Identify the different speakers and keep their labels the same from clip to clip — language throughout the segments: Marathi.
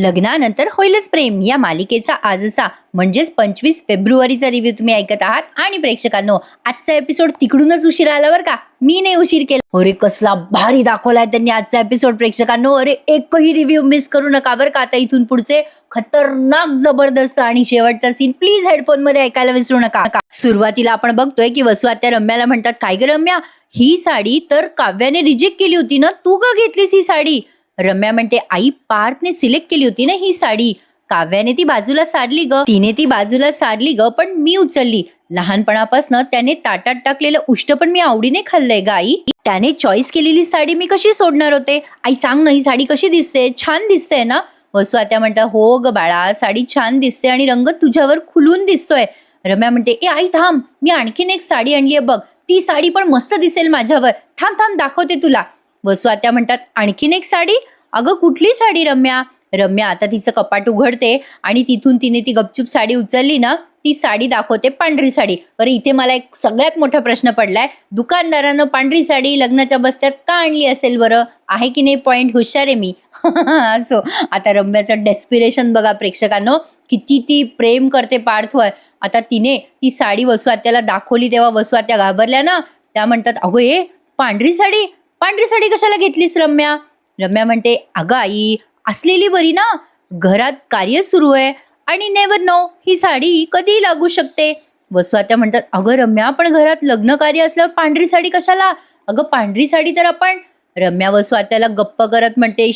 Speaker 1: लग्नानंतर होईलच प्रेम या मालिकेचा आजचा म्हणजेच 25 फेब्रुवारीचा रिव्ह्यू तुम्ही ऐकत आहात. आणि प्रेक्षकांनो, आजचा एपिसोड तिकडूनच उशीर आला बरं का, मी नाही उशीर केला. अरे कसला भारी दाखवलाय त्यांनी आजचा एपिसोड प्रेक्षकांनो. अरे एकही रिव्ह्यू मिस करू नका बरं का. आता इथून पुढचे खतरनाक जबरदस्त आणि शेवटचा सीन प्लीज हेडफोन मध्ये ऐकायला विसरू नका. सुरुवातीला आपण बघतोय की वसू आत्या रम्याला म्हणतात, काय ग रम्या, ही साडी तर काव्याने रिजेक्ट केली होती ना, तू का घेतलीस ही साडी? रम्या म्हणते, आई पार्थने सिलेक्ट केली होती ना ही साडी, काव्याने ती बाजूला सारली ग, तिने ती बाजूला सारली ग, पण मी उचलली. लहानपणापासून त्याने ताटात टाकलेलं उष्ट पण मी आवडीने खाल्लंय ग आई. त्याने चॉईस केलेली साडी मी कशी सोडणार होते? आई सांग ना, ही साडी कशी दिसते? छान दिसते ना? वसू आत्या म्हणतात, हो ग बाळा, साडी छान दिसते आणि रंग तुझ्यावर खुलून दिसतोय. रम्या म्हणते, ए आई थांब, मी आणखीन एक साडी आणलीये बघ, ती साडी पण मस्त दिसेल माझ्यावर, थांब थांब दाखवते तुला. वसू आत्या म्हणतात, आणखीन एक साडी? अगं कुठली साडी रम्या? रम्या आता तिचं कपाट उघडते आणि तिथून तिने ती गपचूप साडी उचलली ना, ती साडी दाखवते, पांढरी साडी. बरं इथे मला एक सगळ्यात मोठा प्रश्न पडलाय, दुकानदारानं पांढरी साडी लग्नाच्या बस्त्यात का आणली असेल बरं? आहे की नाही पॉइंट? हुशार आहे मी. असो, आता रम्याचं डेस्पिरेशन बघा प्रेक्षकांनो, किती ती प्रेम करते पार्थवर. आता तिने ती साडी वसू आत्याला दाखवली तेव्हा वसू आत्या घाबरल्या ना. त्या म्हणतात, अगो ए पांढरी साडी, पांढरी साडी कशाला घेतलीस रम्या? रम्या म्हणते, अगं आई असलेली बरी ना, घरात कार्य सुरू आहे आणि नेवर नो, ही साडी कधीही लागू शकते. वसू आत्या म्हणतात, अगं रम्या पण घरात लग्न कार्य असल्यावर पांढरी साडी कशाला? अगं पांढरी साडी तर आपण. रम्या वसू आत्याला गप्प करत म्हणते,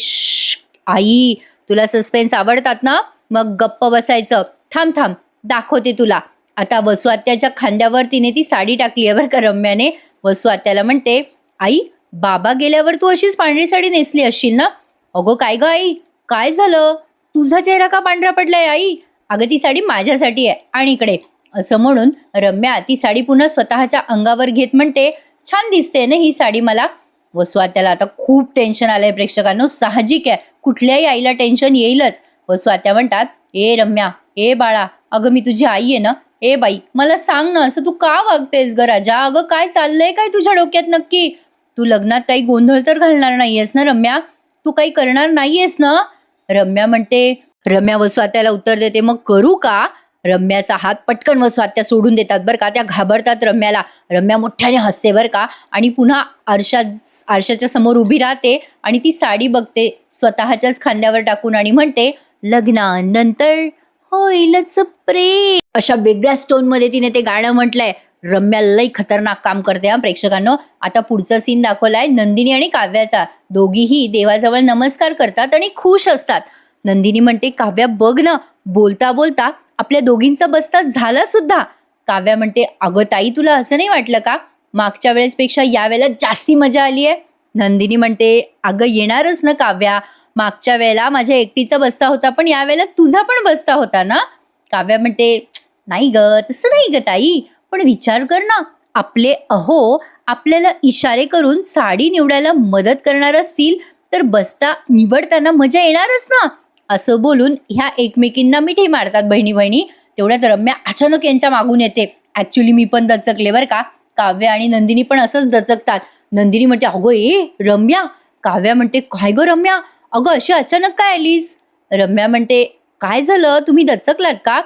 Speaker 1: आई तुला सस्पेन्स आवडतात ना, मग गप्प बसायचं, थांब थांब दाखवते तुला. आता वसू आत्याच्या खांद्यावर तिने ती साडी टाकली आहे बरं का रम्याने. वसू आत्याला म्हणते, आई बाबा गेल्यावर तू अशीच पांढरी साडी नेसली असशील ना? अगो काय ग आई, काय झालं? तुझा चेहरा का पांढरा पडलाय आई? अगं ती साडी माझ्यासाठी आहे आणि इकडे. असं म्हणून रम्या ती साडी पुन्हा स्वतःच्या अंगावर घेत म्हणते, छान दिसते ना ही साडी मला. वसू आत्याला आता खूप टेन्शन आलंय प्रेक्षकांनो, साहजिक आहे, कुठल्याही आईला टेन्शन येईलच. वसू आत्या म्हणतात, ए रम्या, ए बाळा, अगं मी तुझी आई आहे ना, ए बाई मला सांग ना, असं तू का वागतेस ग राजा? अगं काय चाललंय काय तुझ्या डोक्यात नक्की? तू लग्नात काही गोंधळ तर घालणार नाहीयेस ना रम्या? तू काही करणार नाहीयेस ना? रम्या म्हणते. रम्या वसू आत्याला उत्तर देते, मग करू का? रम्याचा हात पटकन वसू आत्या सोडून देतात बरं का. त्या घाबरतात रम्याला. रम्या मोठ्याने हसते बरं का आणि पुन्हा आरशाच्या समोर उभी राहते आणि ती साडी बघते स्वतःच्याच खांद्यावर टाकून आणि म्हणते, लग्नानंतर होईलच प्रेम. अशा वेगळ्या स्टोन मध्ये तिने ते गाणं म्हटलंय. रम्या लई खतरनाक काम करते हा प्रेक्षकांनो. आता पुढचा सीन दाखवलाय नंदिनी आणि काव्याचा. दोघीही देवाजवळ नमस्कार करतात आणि खुश असतात. नंदिनी म्हणते, काव्या बघ ना, बोलता बोलता आपल्या दोघींचा बस्ता झाला सुद्धा. काव्या म्हणते, अगं ताई तुला असं नाही वाटलं का, मागच्या वेळेसपेक्षा यावेळेला जास्ती मजा आली आहे? नंदिनी म्हणते, अगं येणारच ना काव्या, मागच्या वेळेला माझ्या एकटीचा बस्ता होता पण यावेळेला तुझा पण बस्ता होता ना. काव्या म्हणते, नाही ग तसं नाही ग ताई, पण विचार कर ना, आपले अहो आपल्याला इशारे करून साडी निवडायला मदत करणार असतील तर बस्ता निवडताना मजा येणारच ना. असं बोलून ह्या एकमेकींना मिठी मारतात बहिणी बहिणी. तेवढ्यात रम्या अचानक यांच्या मागून येते. ऍक्च्युली मी पण दचकले बरं का. काव्या आणि नंदिनी पण असंच दचकतात. नंदिनी म्हणते, अगो ए रम्या. काव्या म्हणते, काय ग रम्या, अगं अशी अचानक काय आलीस? रम्या म्हणते, काय झालं, तुम्ही दचकलात का?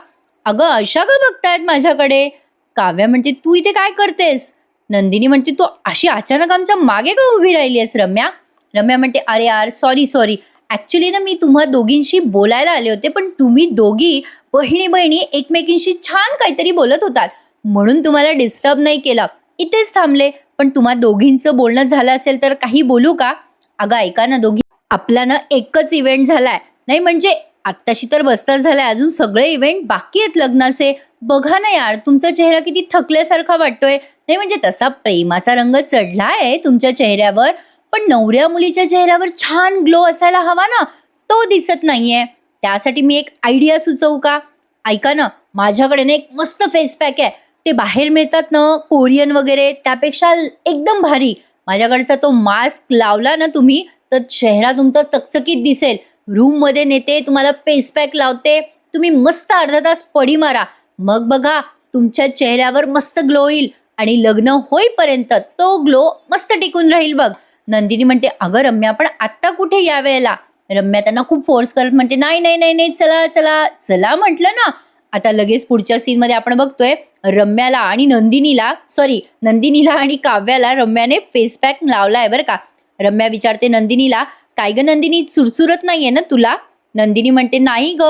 Speaker 1: अगं अशा का बघतायत माझ्याकडे? काव्या म्हणते, तू इथे काय करतेस? नंदिनी म्हणते, तू अशी अचानक आमच्या मागे का उभी राहिली आहेस रम्या? रम्या म्हणते, अरे यार सॉरी, ऍक्च्युली ना मी तुम्हा दोघींशी बोलायला आले होते, पण तुम्ही दोघी बहिणी बहिणी एकमेकींशी छान काहीतरी बोलत होतात म्हणून तुम्हाला डिस्टर्ब नाही केलं, इथेच थांबले. पण तुम्हा दोघींचं बोलणं झालं असेल तर काही बोलू का? अगं ऐका ना दोघी, आपला ना एकच इव्हेंट झालाय, नाही म्हणजे आत्ताशी तर बस्ता झालाय, अजून सगळे इव्हेंट बाकी आहेत लग्नाचे. बघा ना यार, तुमचा चेहरा किती थकल्यासारखा वाटतोय. नाही म्हणजे तसा प्रेमाचा रंग चढलाय तुमच्या चेहऱ्यावर, पण नवऱ्या मुलीच्या चेहऱ्यावर छान ग्लो असायला हवा ना, तो दिसत नाहीये. त्यासाठी मी एक आयडिया सुचवू का? ऐका ना, माझ्याकडे ना एक मस्त फेस पॅक आहे, ते बाहेर मिळतात ना कोरियन वगैरे, त्यापेक्षा एकदम भारी. माझ्याकडचा तो मास्क लावला ना तुम्ही तर चेहरा तुमचा चकचकीत दिसेल. रूम मध्ये नेते, तुम्हाला फेस पॅक लावते, तुम्ही मस्त अर्धा तास पडी मारा, मग बघा तुमच्या चेहऱ्यावर मस्त ग्लो येईल आणि लग्न होईपर्यंत तो ग्लो मस्त टिकून राहील बघ. नंदिनी म्हणते, अगं रम्या पण आत्ता कुठे या वेळेला? रम्या त्यांना खूप फोर्स करत म्हणते, नाही नाही नाही नाही, चला चला चला म्हटलं ना. आता लगेच पुढच्या सीन मध्ये आपण बघतोय रम्याला आणि नंदिनीला आणि काव्याला रम्याने फेस पॅक लावलाय बरं का. रम्या विचारते नंदिनीला, काय ग नंदिनी, चुरचुरत नाहीये ना तुला? नंदिनी म्हणते, नाही ग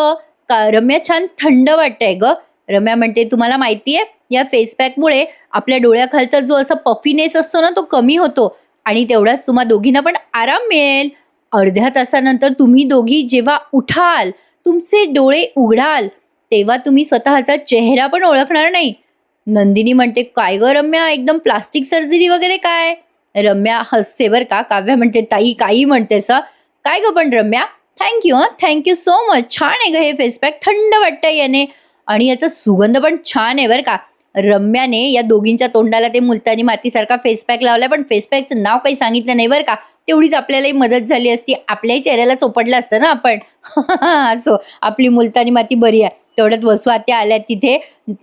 Speaker 1: रम्या, छान थंड वाटतंय ग. रम्या म्हणते, तुम्हाला माहितीये या फेस पॅकमुळे आपल्या डोळ्याखालचा जो असा पफीनेस असतो ना तो कमी होतो आणि तेवढाच तुम्हा दोघींना पण आराम मिळेल. अर्ध्या तासानंतर तुम्ही दोघी जेव्हा उठाल, तुमचे डोळे उघडाल, तेव्हा तुम्ही स्वतःचा चेहरा पण ओळखणार नाही. नंदिनी म्हणते, काय ग रम्या, एकदम प्लास्टिक सर्जरी वगैरे काय? रम्या हसते बर का. काव्या म्हणते, ताई काही म्हणतेस? काय ग पण रम्या, थँक्यू थँक्यू सो मच, छान आहे ग हे फेस पॅक, थंड वाटतंय याने आणि याचा सुगंध पण छान आहे बरं का. रम्याने या दोघींच्या तोंडाला ते मुलतानी मातीसारखा फेस पॅक लावलाय, पण फेस पॅकचं नाव काही सांगितलं नाही बरं का. तेवढीच आपल्यालाही मदत झाली असती, आपल्याही चेहऱ्याला चोपडलं असतं ना आपण. असो, आपली मुलतानी माती बरी आहे. तेवढ्यात वसू आत्या आल्या तिथे.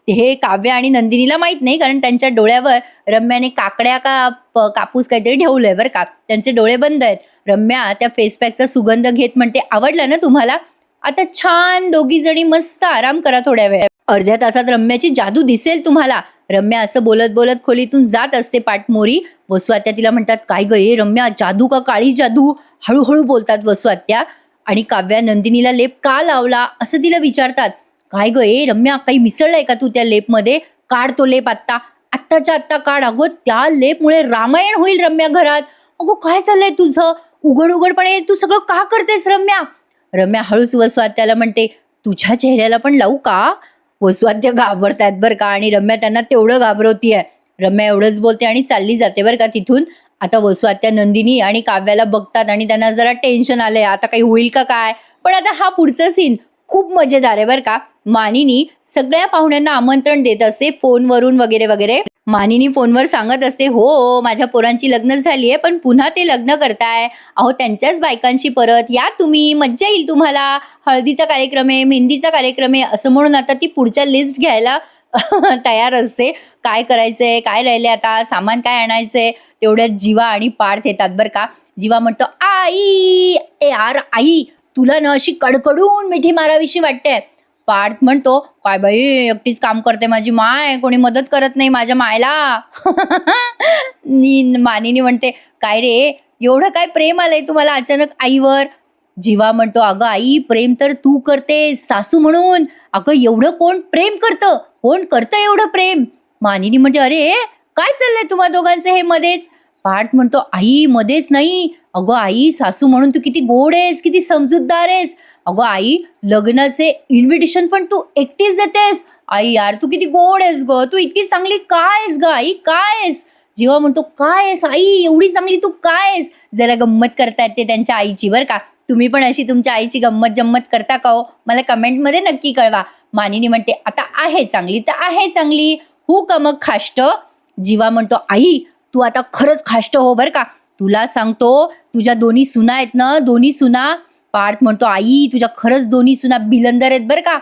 Speaker 1: हे काव्य आणि नंदिनीला माहित नाही, कारण त्यांच्या डोळ्यावर रम्याने काकड्या का कापूस काहीतरी ठेवलंय बरं का. त्यांचे डोळे बंद आहेत. रम्या त्या फेस पॅकचा सुगंध घेत म्हणते, आवडला ना तुम्हाला? आता छान दोघी जणी मस्त आराम करा थोड्या वेळ. अर्ध्या तासात रम्याची जादू दिसेल तुम्हाला. रम्या असं बोलत बोलत खोलीतून जात असते पाठमोरी. वसू आत्या तिला म्हणतात, काय ग ये रम्या, जादू का काळी जादू? हळूहळू बोलतात वसू आत्या. आणि काव्या नंदिनीला लेप का लावला असं तिला विचारतात. काय ग ये रम्या, काही मिसळलंय का तू त्या लेपमध्ये? काढ तो लेप आत्ता, आत्ताच्या आत्ता काढ. अगो त्या लेपमुळे रामायण होईल रम्या घरात. अगो काय चाललंय तुझं? उघड उघडपणे तू सगळं का करतेस रम्या? रम्या हळूच वसू आत्याला म्हणते, तुझ्या चेहऱ्याला पण लावू का? वसू आत्या घाबरतायत बरं का आणि रम्या त्यांना तेवढं घाबरवतीये. रम्या एवढंच बोलते आणि चालली जाते बरं का तिथून. आता वसू आत्या नंदिनी आणि काव्याला बघतात आणि त्यांना जरा टेन्शन आलंय, आता काही होईल का काय. पण आता हा पुढचा सीन खूप मजेदार आहे बरं का. मानिनी सगळ्या पाहुण्यांना आमंत्रण देत असते फोनवरून वगैरे वगैरे. मानिनी फोनवर सांगत असते, हो माझ्या पोरांची लग्न झाली आहे, पण पुन्हा ते लग्न करताय. अहो त्यांच्याच बायकांशी परत या तुम्ही, मज्जा येईल तुम्हाला. हळदीचा कार्यक्रम आहे, मेहंदीचा कार्यक्रम आहे असं म्हणून आता ती पुढच्या लिस्ट घ्यायला तयार असते. काय करायचंय, काय राहिले आता, सामान काय आणायचंय. तेवढ्यात जीवा आणि पार्थ येतात बरं का. जीवा म्हणतो, आई ए यार आई, तुला ना अशी कडकडून मिठी मारावीशी वाटते. पार्थ म्हणतो, काय बाई एकटीच काम करते माझी माय, कोणी मदत करत नाही माझ्या मायला. मानिनी म्हणते, काय रे एवढं काय प्रेम आलंय तुम्हाला अचानक आईवर? जीवा म्हणतो, अगं आई प्रेम तर तू करते सासू म्हणून. अगं एवढं कोण प्रेम करतं, कोण करतं एवढं प्रेम? मानिनी म्हणते, अरे काय चाललंय तुम्हा दोघांचं हे मध्येच? पार्थ म्हणतो, आई मध्येच नाही, अगं आई सासू म्हणून तू किती गोड आहेस, किती समजूतदार आहेस. अगं आई लग्नाचे इन्व्हिटेशन पण तू एकटीच देतेस. आई यार तू किती गोड आहेस ग, तू इतकी चांगली काय आहेस ग आई, काय आहेस? जीवा म्हणतो, काय आहेस आई, एवढी चांगली तू काय आहेस? जरा गंमत करतायत ते त्यांच्या आईची बरं का. तुम्ही पण अशी तुमच्या आईची गंमत जम्मत करता का हो? मला कमेंटमध्ये नक्की कळवा. मानिनी म्हणते, आता आहे चांगली तर आहे चांगली, हो का मग खाष्ट? जीवा म्हणतो, आई तू आता खरंच खाष्ट हो बरं का. तुला सांगतो तुझ्या दोन्ही सुना आहेत ना, दोन्ही सुना. पार्थ म्हणतो, आई तुझ्या खरंच दोन्ही सुना बिलंदर आहेत बरं का.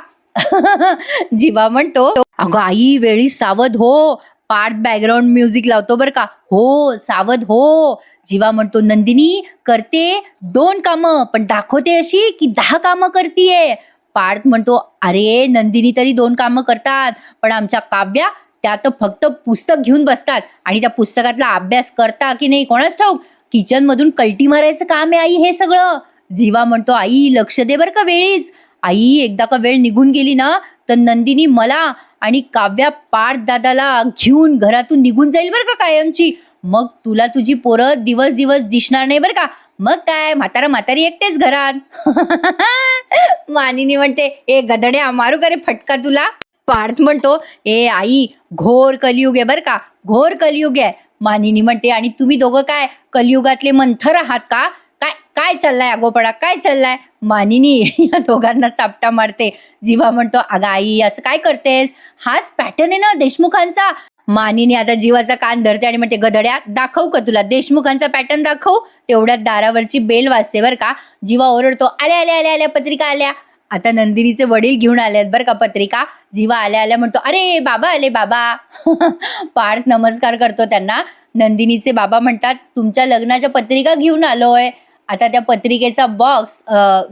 Speaker 1: जीवा म्हणतो, अगं आई वेळी सावध हो. पार्थ बॅकग्राऊंड म्युझिक लावतो बरं का. हो सावध हो. जीवा म्हणतो, नंदिनी करते 2 कामं पण दाखवते अशी की 10 कामं करतीये. पार्थ म्हणतो, अरे नंदिनी तरी 2 कामं करतात, पण आमच्या काव्या त्या तर फक्त पुस्तक घेऊन बसतात आणि त्या पुस्तकातला अभ्यास करता की नाही कोणाच ठाऊक. किचन मधून कल्टी मारायचं काम आहे आई हे सगळं. जीवा म्हणतो, आई लक्ष दे बरं का वेळीच. आई एकदा का वेळ निघून गेली ना तर नंदिनी मला आणि काव्या पार्थ दादाला घेऊन घरातून निघून जाईल बरं का कायमची. मग तुला तुझी पोरं दिवस दिवस दिसणार नाही बरं का. मग काय म्हातारा म्हातारी एकटेच घरात. मानिनी म्हणते, ए गधड्या मारू का रे फटका तुला? पार्थ म्हणतो, ए आई घोर कलियुग आहे बरं का, घोर कलियुग आहे. मानिनी म्हणते, आणि तुम्ही दोघं काय कलियुगातले मंथर आहात का? काय काय चाललाय अगोपडा, काय चाललाय? मानिनी या दोघांना चापटा मारते. जीवा म्हणतो, अगं आई असं काय करतेस, हाच पॅटर्न आहे ना देशमुखांचा. मानिनी आता जीवाचा कान धरते आणि म्हणते, गधड्या दाखवू का तुला देशमुखांचा पॅटर्न दाखवू? तेवढ्यात दारावरची बेल वाजते बरं का. जीवा ओरडतो, आल्या आल्या आल्या आल्या पत्रिका आल्या. आता नंदिनीचे वडील घेऊन आलेत बरं का पत्रिका. जीवा आल्या आल्या म्हणतो, अरे बाबा आले बाबा. पार्थ नमस्कार करतो त्यांना. नंदिनीचे बाबा म्हणतात, तुमच्या लग्नाच्या पत्रिका घेऊन आलोय. आता त्या पत्रिकेचा बॉक्स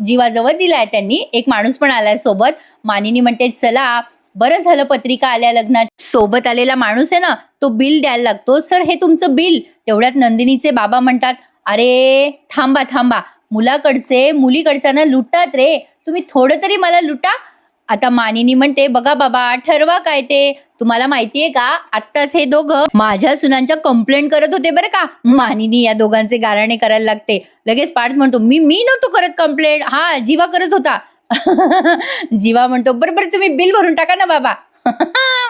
Speaker 1: जीवाजवळ दिलाय त्यांनी. एक माणूस पण आलाय सोबत. मानिनी म्हणते चला बरं झालं पत्रिका आल्या लग्नात. सोबत आलेला माणूस आहे ना तो बिल द्यायला लागतो. सर हे तुमचं बिल. तेवढ्यात नंदिनीचे बाबा म्हणतात अरे थांबा थांबा, मुलाकडचे मुलीकडच्यानं लुटतात रे, तुम्ही थोडं तरी मला लुटा. आता मानिनी म्हणते बघा बाबा ठरवा काय ते. तुम्हाला माहितीये का आत्ताच हे दोघं माझ्या सुनांच्या कंप्लेंट करत होते बरं का. मानिनी या दोघांचे गाराणे करायला लागते. लगेच पार्थ म्हणतो मी नव्हतो करत कंप्लेंट, हा जीवा करत होता. जीवा म्हणतो बरोबर तुम्ही बिल भरून टाका ना बाबा.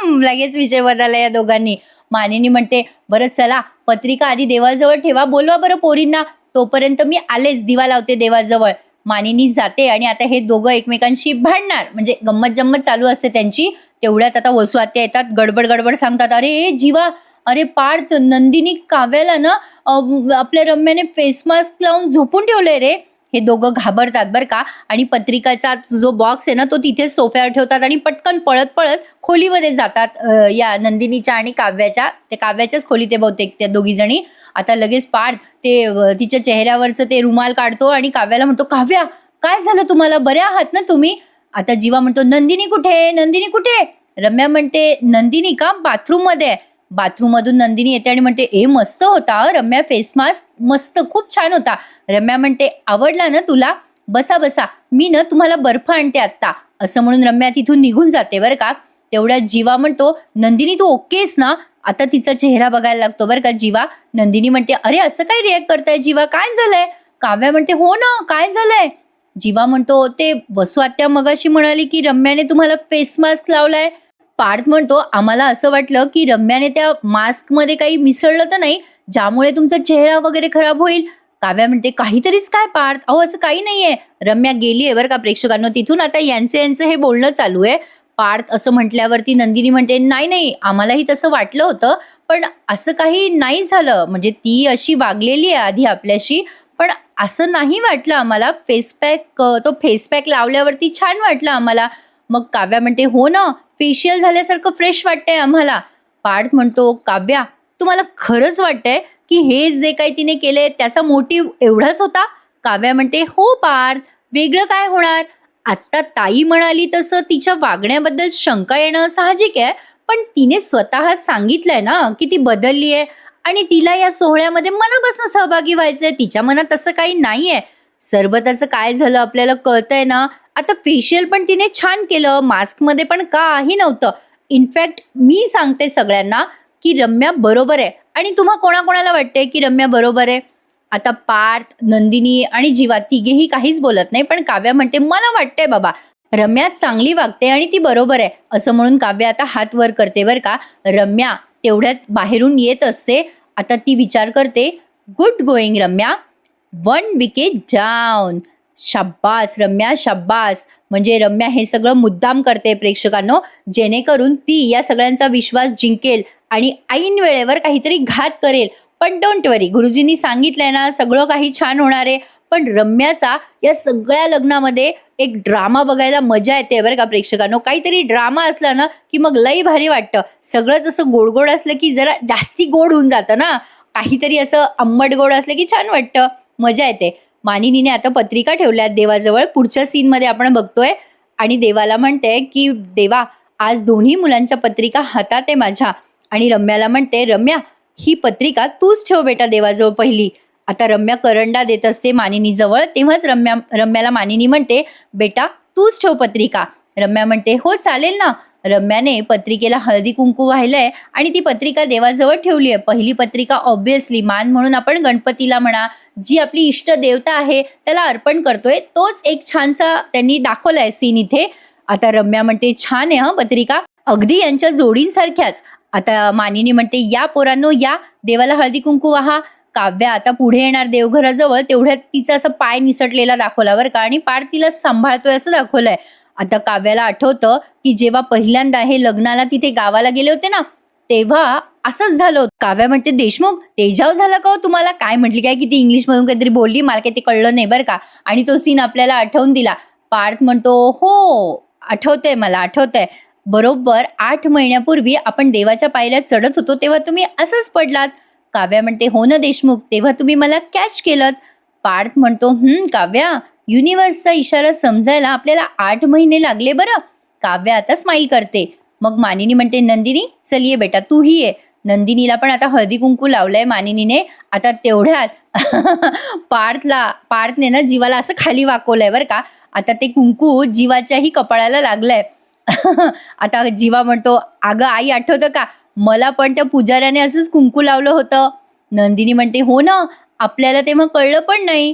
Speaker 1: लगेच विषय बदलला या दोघांनी. मानिनी म्हणते बरं चला पत्रिका आधी देवाजवळ ठेवा, बोलवा बरं पोरींना, तोपर्यंत मी आलेच दिवा लावते देवाजवळ. मानिनी जाते आणि आता हे दोघं एकमेकांशी भांडणार, म्हणजे गंमत जम्मत चालू असते त्यांची. तेवढ्यात आता वसू आत्या येतात, गडबड गडबड सांगतात अरे जीवा, अरे पार्थ नंदिनी काव्याला ना आपल्या रम्याने फेस मास्क लावून झोपून ठेवलंय रे. हे दोघं घाबरतात बरं का आणि पत्रिकाचा जो बॉक्स आहे ना तो तिथेच सोफ्यावर ठेवतात आणि पटकन पळत पळत खोलीमध्ये जातात. या नंदिनीच्या आणि काव्याच्या, ते काव्याच्याच खोली ते बहुतेक त्या दोघी जणी. आता लगेच पार्थ ते तिच्या चेहऱ्यावरचं ते रुमाल काढतो आणि काव्याला म्हणतो काव्या काय झालं तुम्हाला, बऱ्या आहात ना तुम्ही. आता जीवा म्हणतो नंदिनी कुठे, नंदिनी कुठे. रम्या म्हणते नंदिनी का बाथरूम मध्ये. बाथरूम मधून नंदिनी येते आणि म्हणते ए मस्त होता रम्या फेस मास्क, मस्त खूप छान होता. रम्या म्हणते आवडला ना तुला, बसा बसा, मी ना तुम्हाला बर्फ आणते आत्ता. असं म्हणून रम्या तिथून निघून जाते बरं का. तेवढ्यात जीवा म्हणतो नंदिनी तू ओकेस ना. आता तिचा चेहरा बघायला लागतो बरं का जीवा. नंदिनी म्हणते अरे असं काय रिॲक्ट करताय जीवा, काय झालंय. काव्या म्हणते हो ना काय झालंय. जीवा म्हणतो ते वसू आत्या मगाशी म्हणाली की रम्याने तुम्हाला फेस मास्क लावलाय. पार्थ म्हणतो आम्हाला असं वाटलं की रम्याने त्या मास्क मध्ये काही मिसळलं तर नाही ज्यामुळे तुमचा चेहरा वगैरे खराब होईल. काव्या म्हणते काहीतरीच काय पार्थ, अहो असं काही नाहीये. रम्या गेलीये बरं का प्रेक्षकांना तिथून. आता यांचं हे बोलणं चालू आहे. पार्थ असं म्हटल्यावरती नंदिनी म्हणते नाही नाही आम्हालाही तसं वाटलं होतं पण असं काही नाही झालं, म्हणजे ती अशी वागलेली आहे आधी आपल्याशी पण असं नाही वाटलं आम्हाला. तो फेस पॅक लावल्यावरती छान वाटलं आम्हाला. मग काव्या म्हणते हो ना फेशियल झाल्यासारखं फ्रेश वाटतंय आम्हाला. पार्थ म्हणतो काव्या तुम्हाला खरंच वाटतंय की हे जे काही तिने केले त्याचा मोटिव्ह एवढाच होता. काव्या म्हणते हो पार्थ, वेगळं काय होणार. आत्ता ताई म्हणाली तसं तिच्या वागण्याबद्दल शंका येणं साहजिक आहे, पण तिने स्वतः सांगितलंय ना की ती बदलली आहे आणि तिला या सोहळ्यामध्ये मनापासून सहभागी व्हायचंय. तिच्या मनात तसं काही नाहीये. सरबताचं काय झालं आपल्याला कळतंय ना. आता फेशियल पण तिने छान केलं, मास्कमध्ये पण काही नव्हतं. इनफॅक्ट मी सांगते सगळ्यांना की रम्या बरोबर आहे. आणि तुम्हा कोणाकोणाला वाटते की रम्या बरोबर आहे. आता पार्थ नंदिनी आणि जीवा तिघेही काहीच बोलत नाही, पण काव्या म्हणते मला वाटतंय बाबा रम्या चांगली वागते आणि ती बरोबर आहे. असं म्हणून काव्या आता हात वर करते बरं का. रम्या तेवढ्यात बाहेरून येत असते. आता ती विचार करते गुड गोईंग रम्या, 1 विकेट डाऊन. शाब्बास रम्या शाब्बास. म्हणजे रम्या हे सगळं मुद्दाम करते प्रेक्षकांनो, जेणेकरून ती या सगळ्यांचा विश्वास जिंकेल आणि ऐन वेळेवर काहीतरी घात करेल. पण डोंट वरी, गुरुजींनी सांगितलंय ना सगळं काही छान होणार आहे. पण रम्याचा या सगळ्या लग्नामध्ये एक ड्रामा बघायला मजा येते बरं का प्रेक्षकांनो. काहीतरी ड्रामा असला ना की मग लई भारी वाटतं. सगळंच असं गोड गोड असलं की जरा जास्ती गोड होऊन जातं ना. काहीतरी असं आंबट गोड असलं की छान वाटतं, मजा येते. मानिनीने आता पत्रिका ठेवल्यात देवाजवळ. पुढच्या सीनमध्ये आपण बघतोय आणि देवाला म्हणते की देवा आज दोन्ही मुलांच्या पत्रिका हातात आहे माझ्या. आणि रम्याला म्हणते रम्या ही पत्रिका तूच ठेव बेटा देवाजवळ पहिली. आता रम्या करंडा देत असते मानिनीजवळ. तेव्हाच रम्याला मानिनी म्हणते बेटा तूच ठेव पत्रिका. रम्या म्हणते हो चालेल ना. रम्याने पत्रिकेला हळदी कुंकू वाहिलंय आणि ती पत्रिका देवाजवळ ठेवली आहे. पहिली पत्रिका ऑब्विसली मान म्हणून आपण गणपतीला म्हणा, जी आपली इष्ट देवता आहे त्याला अर्पण करतोय, तोच एक छानसा त्यांनी दाखवलाय सीन इथे. आता रम्या म्हणते छान आहे हा पत्रिका, अगदी यांच्या जोडींसारख्याच. आता मानिनी म्हणते या पोरांनो या, देवाला हळदी कुंकू वाहा. काव्या आता पुढे येणार देवघराजवळ. तेवढ्यात तिचा असं पाय निसटलेला दाखवला बरं का आणि पार तिला सांभाळतोय असं दाखवलंय. आता काव्याला आठवतं की जेव्हा पहिल्यांदा हे लग्नाला तिथे गावाला गेले होते ना तेव्हा असंच झालं होतं. काव्या म्हणते देशमुख तेजाव झाला का हो तुम्हाला. काय म्हटली काय, किती इंग्लिश मधून काहीतरी बोलली, मला काही ते कळलं नाही बरं का. आणि तो सीन आपल्याला आठवून दिला. पार्थ म्हणतो हो आठवतंय, मला आठवतंय. बरोबर 8 महिन्यापूर्वी आपण देवाच्या पायऱ्या चढत होतो तेव्हा तुम्ही असंच पडलात. काव्या म्हणते हो ना देशमुख, तेव्हा तुम्ही मला कॅच केलं. पार्थ म्हणतो काव्या, युनिव्हर्सचा इशारा समजायला आपल्याला 8 महिने लागले बरं. काव्या आता स्माईल करते. मग मानिनी म्हणते नंदिनी चल ये बेटा तूही ये. नंदिनीला पण आता हळदी कुंकू लावलंय मानिनीने. आता तेवढ्यात पार्थने ना जीवाला असं खाली वाकवलंय बरं का. आता ते कुंकू जीवाच्याही कपाळाला लागलंय. आता जीवा म्हणतो अगं आई आठवतं का, मला पण त्या पुजाऱ्याने असंच कुंकू लावलं होतं. नंदिनी म्हणते हो ना, आपल्याला तेव्हा कळलं पण नाही.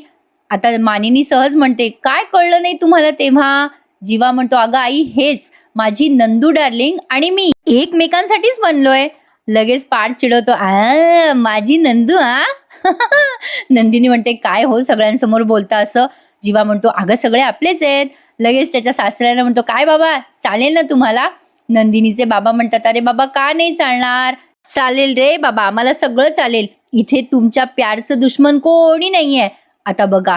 Speaker 1: आता मानिनी सहज म्हणते काय कळलं नाही तुम्हाला तेव्हा. जीवा म्हणतो अगं आई हेच, माझी नंदू डार्लिंग आणि मी एकमेकांसाठीच बनलोय. लगेच पाठ चिडवतो माझी नंदू नंदिनी म्हणते काय हो सगळ्यांसमोर बोलता असं. जीवा म्हणतो अगं सगळे आपलेच आहेत. लगेच त्याच्या सासऱ्याला म्हणतो काय बाबा चालेल ना तुम्हाला. नंदिनीचे बाबा म्हणतात अरे बाबा का नाही चालणार, चालेल रे बाबा आम्हाला सगळं चालेल, इथे तुमच्या प्यारचं दुश्मन कोणी नाहीये. आता बघा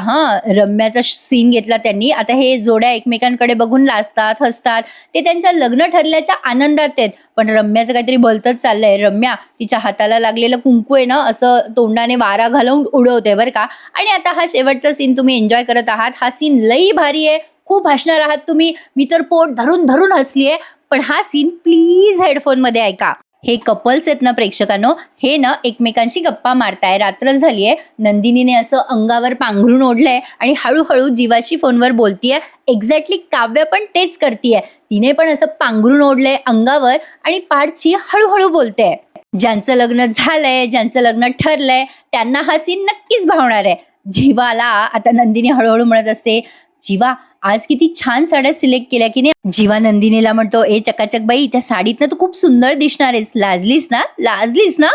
Speaker 1: रम्याचा सीन घेतला त्यांनी. आता हे जोड्या एकमेकांकडे बघून लाजतात हसतात, ते त्यांच्या लग्न ठरल्याच्या आनंदात आहेत. पण रम्याचं काहीतरी भलतंच चाललंय. रम्या तिच्या हाताला लागलेलं कुंकू आहे ना असं तोंडाने वारा घालवून उडवते बरं का. आणि आता हा शेवटचा सीन तुम्ही एन्जॉय करत आहात. हा सीन लई भारी आहे, खूप हसणार आहात तुम्ही. मी तर पोट धरून धरून हसलीये. पण हा सीन प्लीज हेडफोन मध्ये ऐका. हे कपल्स आहेत ना प्रेक्षकांनो, हे ना एकमेकांशी गप्पा मारताय. रात्र झालीये. नंदिनीने असं अंगावर पांघरून ओढलंय आणि हळूहळू जीवाशी फोनवर बोलतीये. एक्झॅक्टली काव्य पण तेच करतीये. तिने पण असं पांघरून ओढलंय अंगावर आणि पाठची हळूहळू बोलते. ज्यांचं लग्न झालंय, ज्यांचं लग्न ठरलंय त्यांना हा सीन नक्कीच भावणार आहे. जीवाला आता नंदिनी हळूहळू म्हणत असते जीवा आज किती छान साड्या सिलेक्ट केल्या की नाही. जीवा नंदिनीला म्हणतो ए चकाचक बाई त्या साडीत ना तू खूप सुंदर दिसणार आहेस, लाजलीस ना.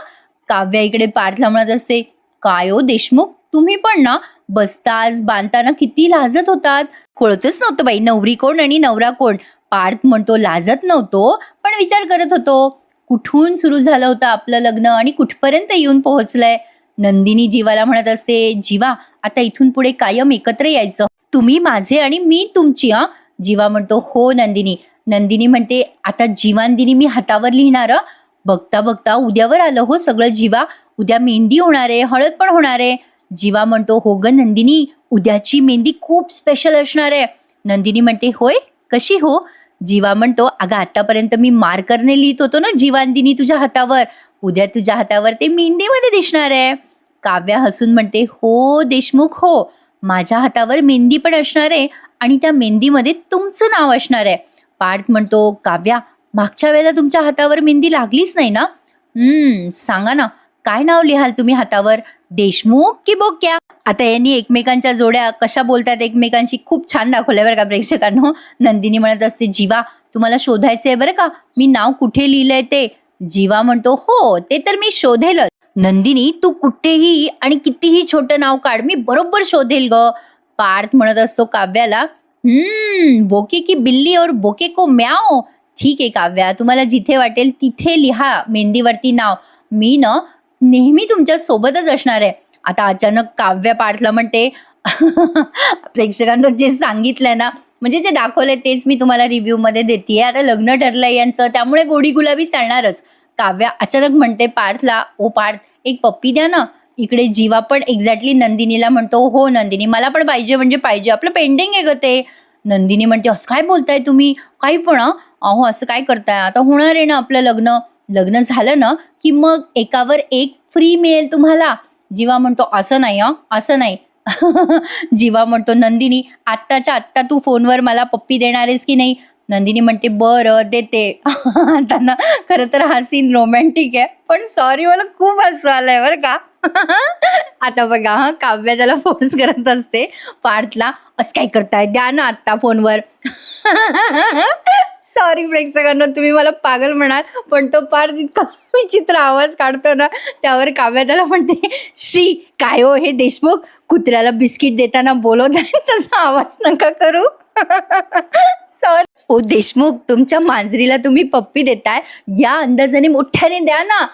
Speaker 1: काव्या इकडे पार्थला म्हणत असते काय हो देशमुख, तुम्ही पण ना बसताच बांधताना किती लाजत होतात, कळतच नव्हतं बाई नवरी कोण आणि नवरा कोण. पार्थ म्हणतो लाजत नव्हतो पण विचार करत होतो कुठून सुरू झालं होतं आपलं लग्न आणि कुठपर्यंत येऊन पोहोचलंय. नंदिनी जीवाला म्हणत असते जीवा आता इथून पुढे कायम एकत्र यायचं, तुम्ही माझे आणि मी तुमची. जीवा म्हणतो हो नंदिनी. नंदिनी म्हणते आता जीवांदिनी मी हातावर लिहिणार. बघता बघता उद्यावर आलं हो सगळं जीवा. उद्या मेहंदी होणार आहे, हळद पण होणार आहे. जीवा म्हणतो हो ग नंदिनी, उद्याची मेहंदी खूप स्पेशल असणार आहे. नंदिनी म्हणते होय कशी हो. जीवा म्हणतो अगं आतापर्यंत मी मार्करने लिहित होतो ना जीवांदिनी तुझ्या हातावर, उद्या तुझ्या हातावर ते मेहंदीमध्ये दिसणार आहे. काव्या हसून म्हणते हो देशमुख हो, माझ्या हातावर मेहंदी पण असणार आहे आणि त्या मेहंदीमध्ये तुमचं नाव असणार आहे. पार्थ म्हणतो काव्या मागच्या वेळेला तुमच्या हातावर मेहंदी लागलीच नाही ना. सांगा ना काय नाव लिहाल तुम्ही हातावर, देशमुख की बोक्या. आता यांनी एकमेकांच्या जोड्या कशा बोलतात एकमेकांशी खूप छान दाखवल्या बरं का प्रेक्षकांनो. नंदिनी म्हणत असते जीवा तुम्हाला शोधायचे आहे बरं का, मी नाव कुठे लिहिलंय ते. जीवा म्हणतो हो ते तर मी शोधेलच. नंदिनी तू कुठेही आणि कितीही छोटं नाव काढ, मी बरोबर शोधेल ग. पार्थ म्हणत असतो काव्याला बोके की बिल्ली और बोके को म्याओ. ठीक आहे काव्या तुम्हाला जिथे वाटेल तिथे लिहा मेहंदीवरती नाव, मी ना नेहमी तुमच्या सोबतच असणार आहे. आता अचानक काव्या पार्थला म्हणते प्रेक्षकांना जे सांगितलंय ना म्हणजे जे दाखवलंय तेच मी तुम्हाला रिव्ह्यू मध्ये देतेय. आता लग्न ठरलंय यांचं त्यामुळे गोडी गुलाबी चालणारच. काव्या अचानक म्हणते पार्थला ओ पार्थ एक पप्पी द्या ना. इकडे जीवा पण एक्झॅक्टली नंदिनीला म्हणतो हो नंदिनी मला पण पाहिजे म्हणजे पाहिजे, आपलं पेंडिंग आहे ग ते. नंदिनी म्हणते असं काय बोलताय तुम्ही काही पण. अहो असं काय करताय, आता होणार आहे ना आपलं लग्न, लग्न झालं ना की मग एकावर एक फ्री मिळेल तुम्हाला. जीवा म्हणतो असं नाही असं नाही. जीवा म्हणतो नंदिनी आत्ताच्या आत्ता तू फोनवर मला पप्पी देणार आहेस की नाही. नंदिनी म्हणते बरं देते. आता ना खरं तर हा सीन रोमॅन्टिक आहे पण सॉरी मला खूप हसू आलंय बरं का. आता बघा काव्या त्याला फोर्स करत असते पार्थला असं काय करताय द्या ना आत्ता फोनवर. सॉरी प्रेक्षकांना तुम्ही मला पागल म्हणाल पण तो पार्थ इतका विचित्र आवाज काढतो ना त्यावर काव्या त्याला म्हणते श्री काय हो हे देशमुख, कुत्र्याला बिस्किट देताना बोलवत आहे तसा आवाज नका करू. सॉरी ओ देशमुख तुमच्या मांजरीला तुम्ही पप्पी देताय या अंदाजाने मोठ्याने द्या ना.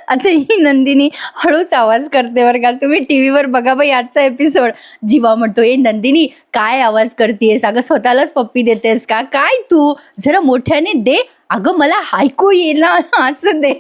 Speaker 1: आता ही नंदिनी हळूच आवाज करते बरं का, तुम्ही टीव्हीवर बघा बाई आजचा एपिसोड. जीवा म्हणतो ए नंदिनी काय आवाज करतेस, अगं स्वतःलाच पप्पी देतेस का काय, तू जरा मोठ्याने दे. अगं मला ऐकू येईल ना, असू दे.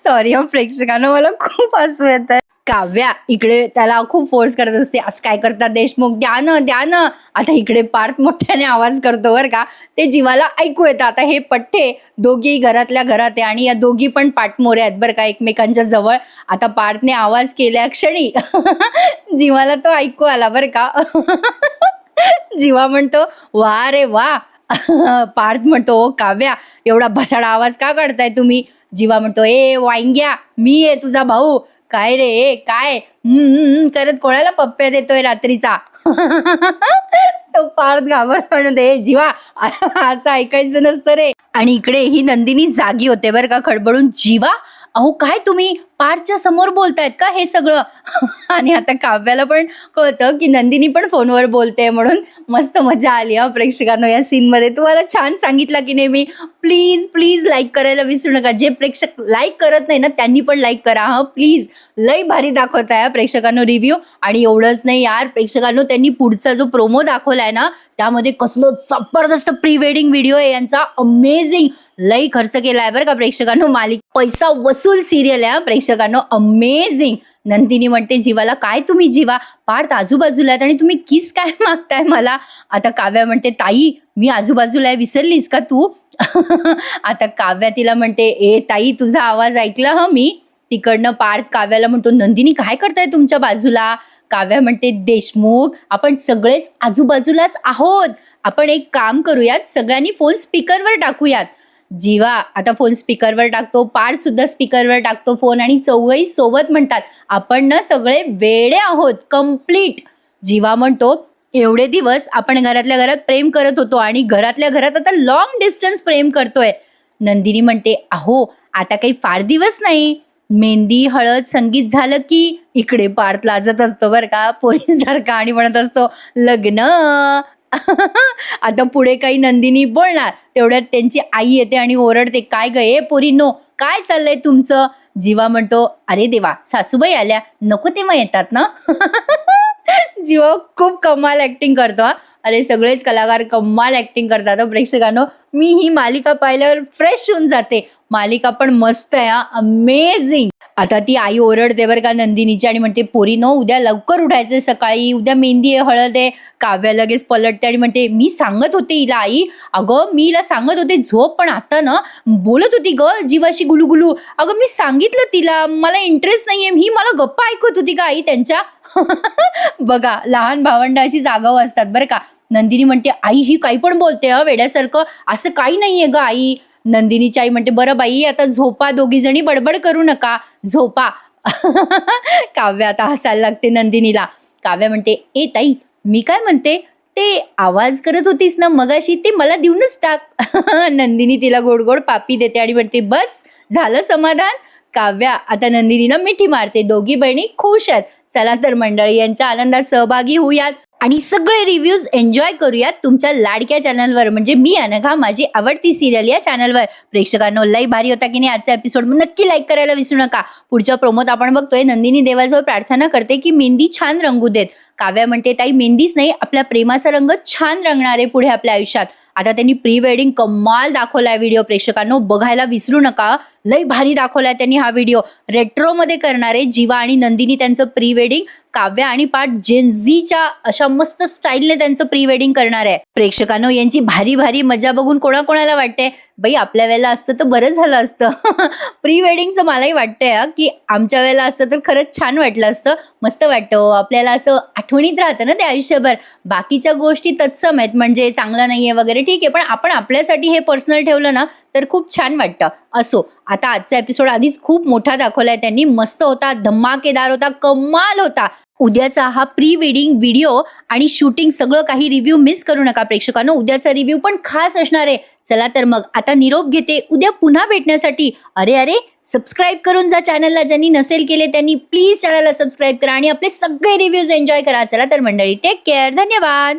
Speaker 1: सॉरी प्रेक्षकांना, मला खूप हसू येतं. काव्या इकडे त्याला खूप फोर्स करत असते, असं काय करतात देशमुख, द्या ना द्या ना. आता इकडे पार्थ मोठ्याने आवाज करतो बरं का, ते जीवाला ऐकू येतं. आता हे पठ्ठे दोघी घरातल्या घरात आहे आणि या दोघी पण पाठमोऱ्या आहेत बरं का एकमेकांच्या जवळ. आता पार्थने आवाज केल्या क्षणी जीवाला तो ऐकू आला बरं का. जीवा म्हणतो वा रे वा. पार्थ म्हणतो "ओ काव्या, एवढा भसाडा आवाज का काढताय तुम्ही?" जीवा म्हणतो ए वांग्या, मी आहे तुझा भाऊ. काय रे काय करत कोणाला पप्प्या देतोय रात्रीचा. तो पार्थ घाबरतो म्हणतो ए जीवा, असं ऐकायचं नसतं रे. आणि इकडे ही नंदिनी जागी होते बरं का खडबडून. जीवा, अहो काय तुम्ही पार्थच्या समोर बोलतायत का हे सगळं? आणि आता काव्याला पण कळतं की नंदिनी पण फोनवर बोलते, म्हणून मस्त मजा आली हा प्रेक्षकांनो या सीनमध्ये. तुम्हाला छान सांगितलं की नाही मी. प्लीज प्लीज लाईक करायला विसरू नका. जे प्रेक्षक लाईक करत नाही ना त्यांनी पण लाईक करा हा प्लीज. लई भारी दाखवत आहे प्रेक्षकांनो रिव्ह्यू. आणि एवढंच नाही यार प्रेक्षकांनो, त्यांनी पुढचा जो प्रोमो दाखवलाय ना त्यामध्ये कसलं जबरदस्त प्री वेडिंग व्हिडिओ आहे यांचा. अमेझिंग. लई खर्च केलाय बरं का प्रेक्षकांनो. पैसा वसूल सिरियल आहे प्रेक्षकांनो. अमेझिंग. नंदिनी म्हणते जीवाला काय तुम्ही जीवा, पार्थ आजूबाजूला आहेत आणि तुम्ही किस काय मागताय मला. आता काव्या म्हणते ताई मी आजूबाजूला आहे, विसरलीस का तू? आता काव्या तिला म्हणते ए ताई तुझा आवाज ऐकला ह मी. तिकडनं पार्थ काव्याला म्हणतो नंदिनी काय करताय तुमच्या बाजूला? काव्या म्हणते देशमुख, आपण सगळेच आजूबाजूलाच आहोत. आपण एक काम करूयात, सगळ्यांनी फोन स्पीकरवर टाकूयात. जीवा आता फोन स्पीकरवर टाकतो, पार्थ सुद्धा स्पीकरवर टाकतो फोन आणि चौघही सोबत म्हणतात आपण ना सगळे वेडे आहोत कम्प्लीट. जीवा म्हणतो एवढे दिवस आपण घरातल्या घरात प्रेम करत होतो आणि घरातल्या घरात आता लॉंग डिस्टन्स प्रेम करतोय. नंदिनी म्हणते अहो आता काही फार दिवस नाही, मेहंदी हळद संगीत झालं की. इकडे पार्थ लाजत असतो बरं का पोरींसारखा आणि म्हणत असतो लग्न. आता पुढे काही नंदिनी बोलणार तेवढ्यात त्यांची आई येते आणि ओरडते काय ग ए पोरींनो काय चाललंय तुमचं? जीवा म्हणतो अरे देवा सासूबाई आल्या, नको तेव्हा येतात ना. जीवा खूप कमाल ऍक्टिंग करतो हा. अरे सगळेच कलाकार कमाल ऍक्टिंग करतात प्रेक्षकांनो. मी ही मालिका पाहिल्यावर फ्रेश होऊन जाते. मालिका पण मस्त आहे हा, अमेझिंग. आता ती आई ओरडते बरं का नंदिनीची आणि म्हणते पोरीनो उद्या लवकर उठायचंय सकाळी, उद्या मेहंदी आहे हळद आहे. काव्या लगेच पलटते आणि म्हणते मी सांगत होते हिला आई, अगं मी हिला सांगत होते झोप, पण आता ना बोलत होती ग जीवाशी गुलुगुलू. अगं मी सांगितलं तिला मला इंटरेस्ट नाहीये, ही मला गप्पा ऐकत होती का आई त्यांच्या. बघा लहान भावंडाची जागाव असतात बरं का. नंदिनी म्हणते आई ही काही पण बोलते वेड्यासारखं, असं काही नाहीये ग आई. नंदिनीची आई म्हणते बरं बाई आता झोपा, दोघी जणी बडबड करू नका, झोपा. काव्या आता हसायला लागते नंदिनीला. काव्या म्हणते ए ताई मी काय म्हणते, ते आवाज करत होतीस ना मगाशी ते मला देऊनच टाक. नंदिनी तिला गोड गोड पापी देते आणि म्हणते बस झालं समाधान. काव्या आता नंदिनीला मिठी मारते. दोघी बहिणी खुश आहेत. चला तर मंडळी यांच्या आनंदात सहभागी होऊयात आणि सगळे रिव्ह्यूज एन्जॉय करूयात तुमच्या लाडक्या चॅनलवर, म्हणजे मी अनघा माझी आवडती सिरियल या चॅनलवर. प्रेक्षकांनो लई भारी होता की नाही आजचा एपिसोड, नक्की लाईक करायला विसरू नका. पुढच्या प्रोमोत आपण बघतोय नंदिनी देवाजवळ प्रार्थना करते की मेहंदी छान रंगू देत. काव्या म्हणते ताई मेहंदीच नाही आपल्या प्रेमाचा रंग छान रंगणार आहे पुढे आपल्या आयुष्यात. आता त्यांनी प्री वेडिंग कमाल दाखवलाय व्हिडिओ, प्रेक्षकांनो बघायला विसरू नका. लई भारी दाखवलाय त्यांनी हा व्हिडिओ. रेट्रोमध्ये करणारे जीवा आणि नंदिनी त्यांचं प्री वेडिंग. काव्या आणि पार्थ जेनझीच्या अशा मस्त स्टाईलने त्यांचं प्री वेडिंग करणार आहे. प्रेक्षकांनो यांची भारी भारी मजा बघून कोणाकोणाला वाटते बाई आपल्या वेळेला असतं तर बरं झालं असतं. प्री वेडिंगचं मलाही वाटतंय की आमच्या वेळेला असतं तर खरंच छान वाटलं असतं. मस्त वाटतं आपल्याला, असं आठवणीत राहतं ना ते आयुष्यभर. बाकीच्या गोष्टी तत्सम आहेत म्हणजे चांगलं नाहीये वगैरे ठीक आहे, पण आपण आपल्यासाठी हे पर्सनल ठेवलं ना तर खूप छान वाटतं. असो आता आजचा एपिसोड आधीच खूप मोठा दाखवलाय त्यांनी, मस्त होता, धमाकेदार होता, कमाल होता. उद्याचा हा प्री वेडिंग व्हिडिओ आणि शूटिंग सगळं काही रिव्ह्यू मिस करू नका प्रेक्षकांनो. उद्याचा रिव्ह्यू पण खास असणार आहे. चला तर मग आता निरोप घेते. उद्या पुन्हा भेटण्यासाठी अरे सबस्क्राईब करून जा चॅनलला, ज्यांनी नसेल केले त्यांनी प्लीज चॅनलला सबस्क्राईब करा आणि आपले सगळे रिव्ह्यूज एन्जॉय करा. चला तर मंडळी टेक केअर, धन्यवाद.